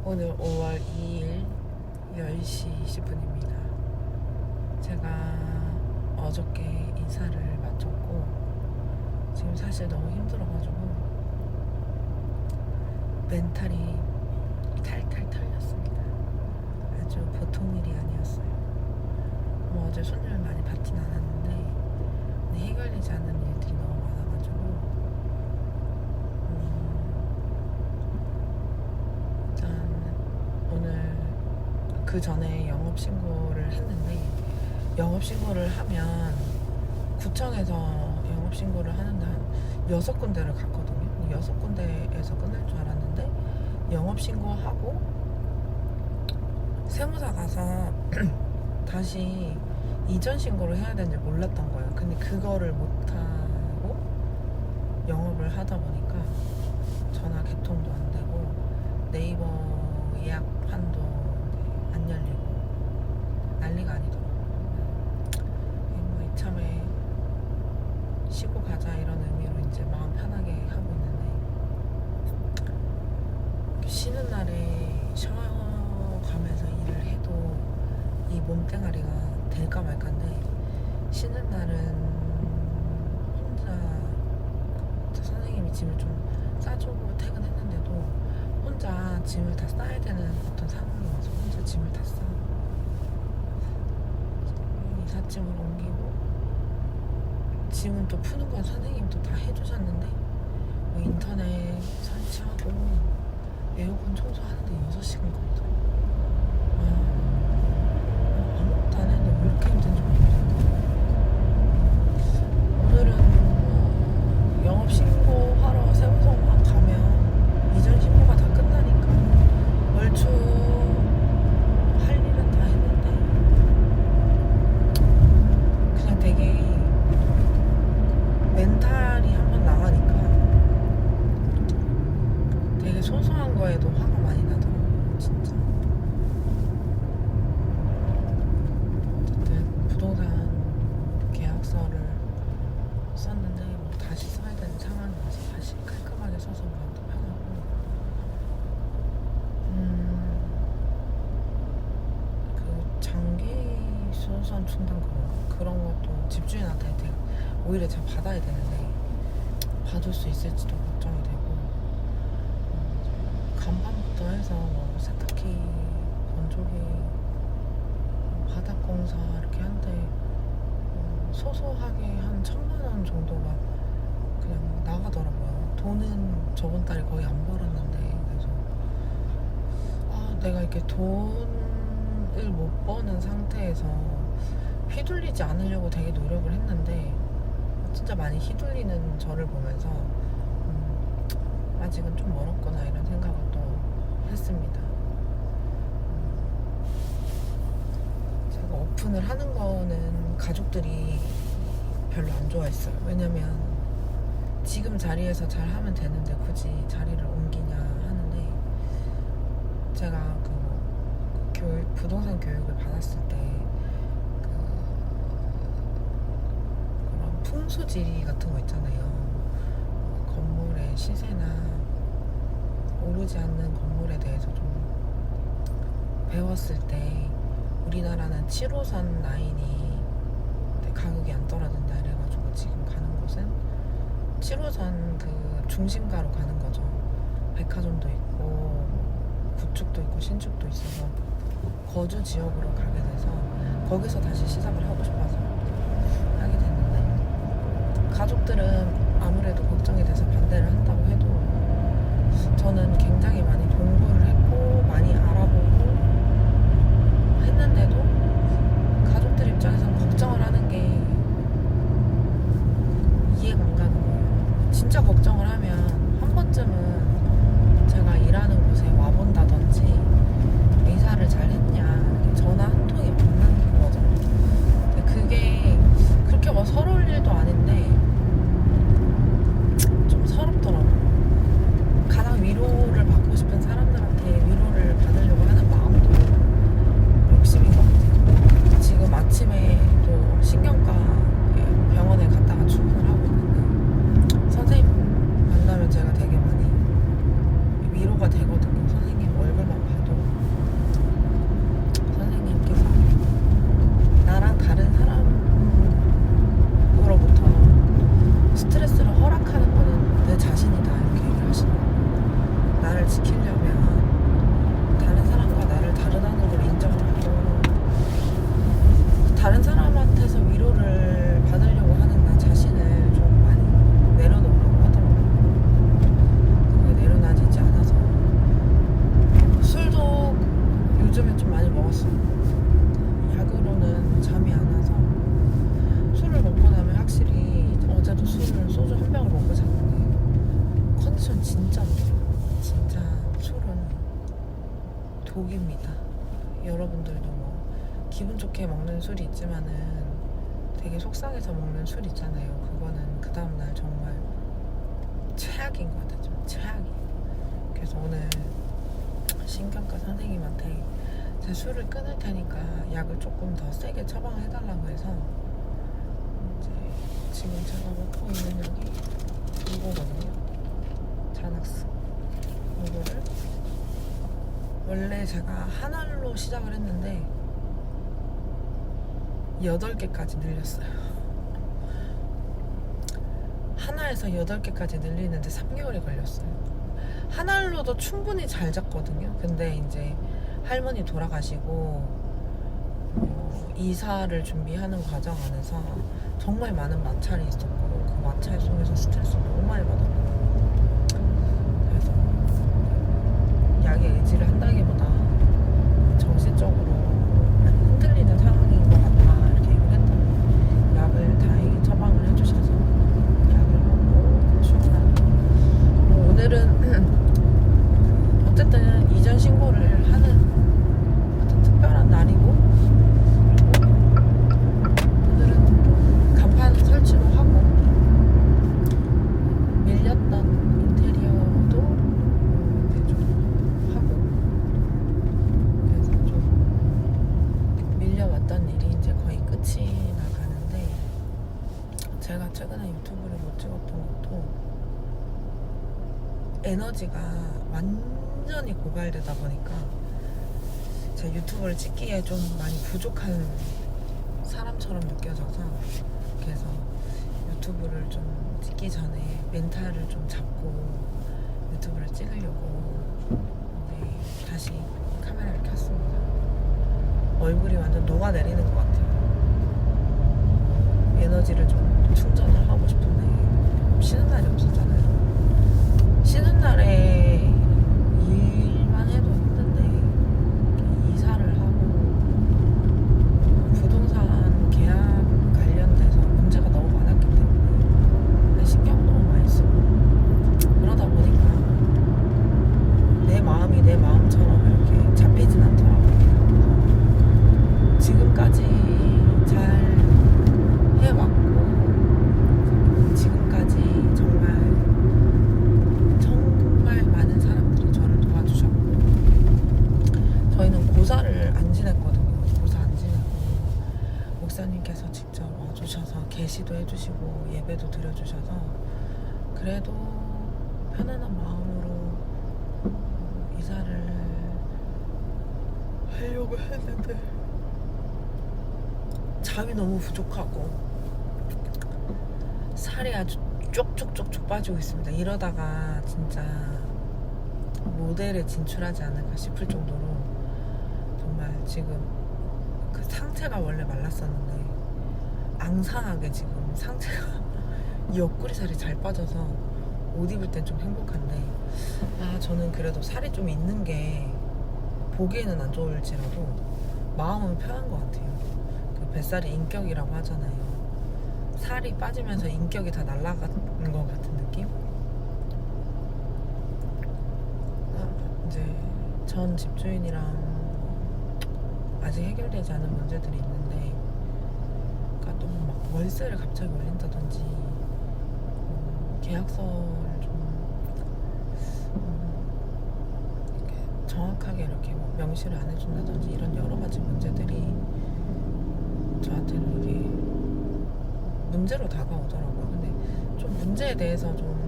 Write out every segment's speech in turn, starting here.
오늘 5월 2일 10시 20분입니다. 제가 어저께 이사를 마쳤고 지금 사실 너무 힘들어가지고 멘탈이 탈탈 털렸습니다. 아주 보통 일이 아니었어요. 뭐 어제 손님을 많이 받진 않았는데 해결되지 않는 일들이 너무 많아가지고 일단 오늘 그 전에 영업신고를 했는데 영업신고를 하면 구청에서 영업신고를 하는데 한 6군데를 갔거든요. 6군데에서 끝날 줄 알았는데 영업신고하고 세무사 가서 다시 이전 신고를 해야 되는지 몰랐던 거예요. 근데 그거를 못하고 영업을 하다 보니까 전화 개통도 안 되고 네이버 예약판도 안 열리고 난리가 아니더라고요. 뭐 이참에 쉬고 가자 이런 의미로 이제 마음 편하게 하고 있는데 쉬는 날에 쉬어가면서 일을 해도 이 몸뚱아리가 될까 말까인데 쉬는 날은 혼자 선생님이 짐을 좀 싸주고 퇴근했는데도 혼자 짐을 다 싸야 되는 어떤 상황이 와서 혼자 짐을 다 싸. 이삿짐을 옮기고 짐은 또 푸는 건 선생님도 다 해주셨는데 뭐 인터넷 설치하고 에어컨 청소하는데 6시간 걸리더라고요. 아무것도 안 했는데 왜 이렇게 힘든지 모르겠는데 오늘은 영업신고하러 세무서만 가면 이전 신고가 다 끝나니까 얼추 할 일은 다 했는데 그냥 되게 멘탈이 한번 나가니까 되게 소소한 거에도 화가 많이 나더라고요. 진짜 어쨌든 부동산 계약서를 썼는데 뭐 다시 써야 되는 상황이 와서 다시 깔끔하게 써서 마음도 편하고 그 장기소송 충당 그런 것도 집주인한테 오히려 제가 받아야 되는데 받을 수 있을지도 걱정이 되고 간판부터 해서 뭐 세탁기, 건조기, 바닥공사 이렇게 한데 소소하게 한 1,000만 원 정도가 그냥 나가더라고요. 돈은 저번 달에 거의 안 벌었는데 그래서 내가 이렇게 돈을 못 버는 상태에서 휘둘리지 않으려고 되게 노력을 했는데 진짜 많이 휘둘리는 저를 보면서 아직은 좀 멀었구나 이런 생각을 또 했습니다. 제가 오픈을 하는 거는 가족들이 별로 안 좋아했어요. 왜냐면 지금 자리에서 잘 하면 되는데 굳이 자리를 옮기냐 하는데 제가 부동산 교육을 받았을 때 그런 풍수지리 같은 거 있잖아요. 건물의 시세나 오르지 않는 건물에 대해서 좀 배웠을 때 우리나라는 7호선 라인이 가격이 안 떨어진다 이래가지고 지금 가는 곳은 7호선 그 중심가로 가는 거죠. 백화점도 있고 구축도 있고 신축도 있어서 거주 지역으로 가게 돼서 거기서 다시 시작을 하고 싶어서 하게 됐는데 가족들은 아무래도 걱정이 돼서 반대를 한다고 해도 저는 굉장히 많이 공부를 했고 많이 알아보고 했는데도 가족들 입장에서는 걱정을 하는 게 이해가 안 가는 거예요. 진짜 걱정을 하면 한 번쯤은 제가 일하는 곳에 와본다든지 이사를 잘 했냐 전화 한 통이 없는 거죠. 근데 그게 그렇게 뭐 서러울 일도 아닌데 좀 서럽더라고요. 가장 위로 나를 지키려면 다른 사람과 나를 다르다는 걸 인정을 하고 다른 사람한테서 위로를 받으려고 하는 나 자신을 좀 많이 내려놓으려고 하더라고요. 그게 내려놔지지 않아서 술도 요즘에 좀 많이 먹었어요. 약으로는 잠이 안 와서 술을 먹고 나면 확실히 어제도 소주 한 병을 먹고 잤는데 컨디션 진짜 나빠요. 진짜 술은 독입니다. 여러분들도 뭐 기분 좋게 먹는 술이 있지만은 되게 속상해서 먹는 술 있잖아요. 그거는 그 다음날 정말 최악인 것 같아요. 좀 최악이에요. 그래서 오늘 신경과 선생님한테 제 술을 끊을 테니까 약을 조금 더 세게 처방해달라고 해서 이제 지금 제가 먹고 있는 약이 이거거든요. 자낙스. 이거를 원래 제가 한 알로 시작을 했는데 8개까지 늘렸어요. 하나에서 8개까지 늘리는데 3개월이 걸렸어요. 한 알로도 충분히 잘 잤거든요. 근데 이제 할머니 돌아가시고 이사를 준비하는 과정 안에서 정말 많은 마찰이 있었고 그 마찰 속에서 스트레스를 너무 많이 받았고 그래서 약에 의지를 한다기보다 정신적으로 흔들리는 상황인 것 같다 이렇게 얘기를 했더니 약을 다행히 처방을 해주셔서 약을 먹고 출근하고 오늘은 어쨌든 이전 신고를 하는 어떤 특별한 날이고 그리고 오늘은 간판 설치도 하고 밀렸던 인테리어도 이제 좀 하고 그래서 좀 밀려왔던 일이 이제 거의 끝이 나가는데 제가 최근에 유튜브를 못 찍었던 것도 에너지가 완전히 고갈되다 보니까 제 유튜브를 찍기에 좀 많이 부족한 사람처럼 느껴져서 그래서 유튜브를 좀 찍기 전에 멘탈을 좀 잡고 유튜브를 찍으려고 이제 다시 카메라를 켰습니다. 얼굴이 완전 녹아내리는 것 같아요. 에너지를 좀 충전을 하고 싶은데 쉬는 날이 없었잖아요. 쉬는 날에 일만 해도 힘든데 이사를 하고 부동산 계약 관련돼서 문제가 너무 많았기 때문에 신경 너무 많이 쓰고 그러다 보니까 내 마음이 내 마음처럼 이렇게 잡히진 않더라고요. 지금까지 잘 해왔고 지금까지 정말 많은 사람들이 저를 도와주셨고 저희는 고사를 안 지냈거든요. 고사 안 지내고 목사님께서 직접 와주셔서 계시도 해주시고 예배도 드려주셔서 그래도 편안한 마음으로 이사를 하려고 했는데 잠이 너무 부족하고 살이 아주 쪽쪽쪽쪽 빠지고 있습니다. 이러다가 진짜 모델에 진출하지 않을까 싶을 정도로 정말 지금 그 상체가 원래 말랐었는데 앙상하게 지금 상체가 옆구리 살이 잘 빠져서 옷 입을 땐 좀 행복한데 저는 그래도 살이 좀 있는 게 보기에는 안 좋을지라도 마음은 편한 것 같아요. 그 뱃살이 인격이라고 하잖아요. 살이 빠지면서 인격이 다 날아가는 것 같은 느낌? 이제 전 집주인이랑 아직 해결되지 않은 문제들이 있는데 그러니까 너무 막 월세를 갑자기 올린다든지 계약서를 좀 이렇게 정확하게 이렇게 뭐 명시를 안 해준다든지 이런 여러 가지 문제들이 저한테는 이게 문제로 다가오더라고요. 근데 좀 문제에 대해서 좀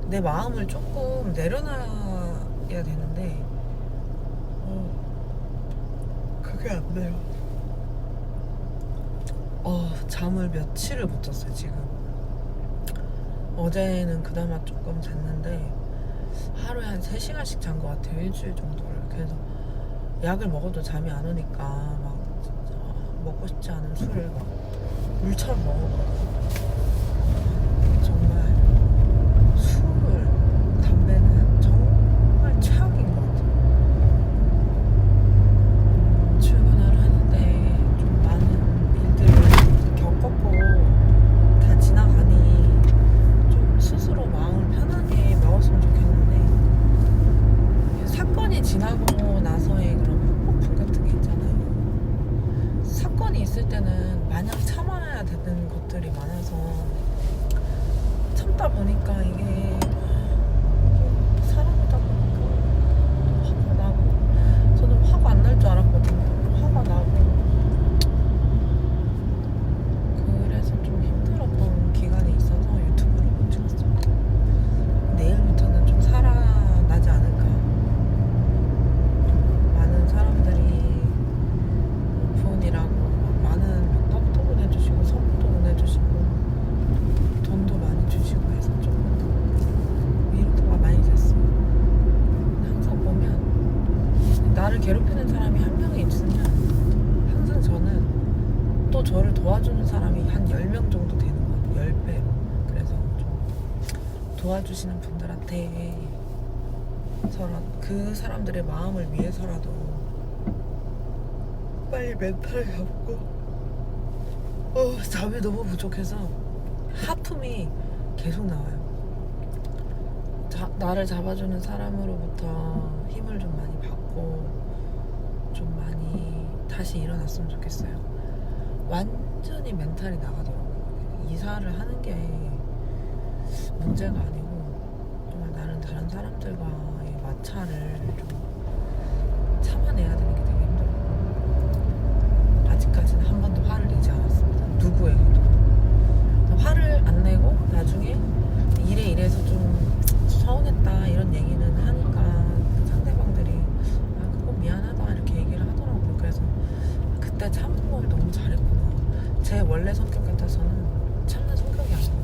내 마음을 조금 내려놔야 되는데 그게 안 돼요. 잠을 며칠을 못 잤어요. 지금 어제는 그나마 조금 잤는데 하루에 한 3시간씩 잔 것 같아요. 일주일 정도를. 그래서 약을 먹어도 잠이 안 오니까 막 진짜 먹고 싶지 않은 술을 막 물처럼 먹었거든요. 정말 술, 담배는 정말 최악인 것 같아요. 출근을 하는데 좀 많은 일들을 겪었고 다 지나가니 좀 스스로 마음을 편하게 먹었으면 좋겠는데, 사건이 지나고 나서의 그런 후폭풍 같은 게 있잖아요. 사건이 있을 때는 마냥 참아야 되는 것들이 많아서 참다 보니까 이게 사람이다 보니까 화가 나고, 저는 화가 안 날 줄 알았거든요. 화가 나고, 그래서 좀 힘들었던 기간이 있어서 유튜브를 못 찍었어요. 내일부터는 좀 살아나지 않을까. 많은 사람들이 폰이라고 많은 떡도 보내주시고 선물도 보내주시고 돈도 많이 주시고 해서 좀 위로가 많이 됐어요. 항상 보면 나를 괴롭히는 사람이 한 명이 있으면 항상 저는 또 저를 도와주는 사람이 한 10명 정도 되는 것 같아요. 10배로. 그래서 좀 도와주시는 분들한테 그 사람들의 마음을 위해서라도 빨리 멘탈을 잡고, 잠이 너무 부족해서 하품이 계속 나와요. 나를 잡아주는 사람으로부터 힘을 좀 많이 받고 좀 많이 다시 일어났으면 좋겠어요. 완전히 멘탈이 나가더라고요. 이사를 하는 게 문제가 아니고 정말 나는 다른 사람들과의 마찰을 좀 참아내야 되는 게 되게 힘들어요. 아직까지는 한 번도 화를 내지 않았습니다. 누구에게도. 화를 안 내고 나중에 이래서 좀 서운했다 이런 얘기는 하니까 상대방들이 그거 미안하다 이렇게 얘기를 하더라고요. 그래서 그때 참은 걸 너무 잘했구나. 제 원래 성격 같아서는 참는 성격이 아니거든요.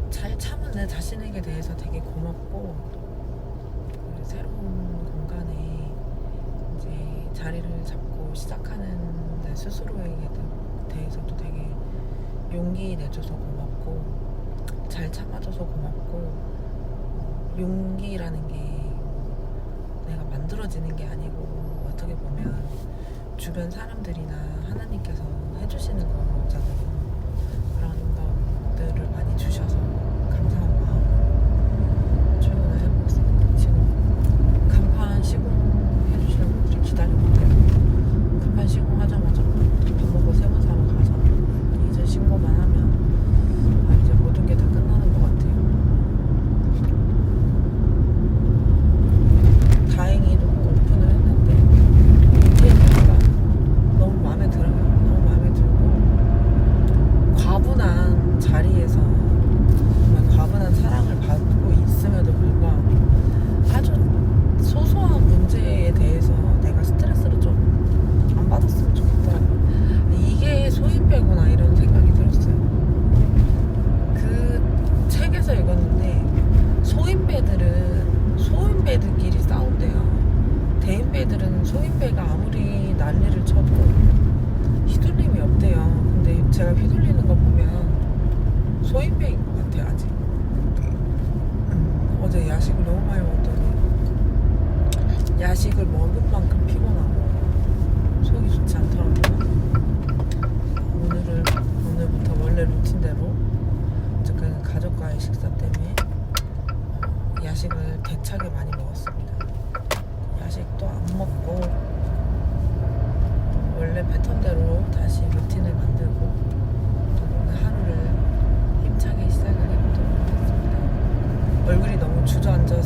잘 참은 내 자신에게 대해서 되게 고맙고, 새로운 공간에 이제 자리를 잡고 시작하는 내 스스로에게 대해서도 되게 용기 내줘서 고맙고, 잘 참아줘서 고맙고, 용기라는 게 내가 만들어지는 게 아니고 어떻게 보면 주변 사람들이나 하나님께서 해주시는 거잖아요. 그런 것들을 많이 주셔서 감사한 마음 출근을 해보고 있습니다. 지금 간판 시공해주시는 분들이 기다리고 있대요. 간판 시공하자마자 밥 먹고 세번 사러 가서 이제 신고만 하면 이제 모든 게 다 끝나는 것 같아요. 다행히도 오픈을 했는데 인테리어가 너무 마음에 들어요. 너무 마음에 들고, 과분한 자리에서 정말 과분한 사랑을 받고 있음에도 불구하고 아주 소소한 문제에 대해서 내가 스트레스를 좀 안 받았으면 좋겠더라고요. 이게 소인배구나 이런 생각이 들었어요. 그 책에서 읽었는데 소인배들끼리 싸운대요. 대인배들은 소인배가 아무리 난리를 쳐도 휘둘림이 없대요. 근데 제가 휘둘리는 거 보면 소인배인 것 같아요. 아직. 어제 야식을 너무 많이 먹었더니 야식을 먹은 만큼 피곤하고 속이 좋지 않더라고요. 오늘부터 원래 루틴대로 어쨌든 가족과의 식사 때문에 야식을 대차게 많이 먹었습니다. 야식도 안 먹고 원래 패턴대로 다시 루틴을 만들고 오늘 하루를 힘차게 시작을 해보도록 하겠습니다. 얼굴이 너무 주저앉아서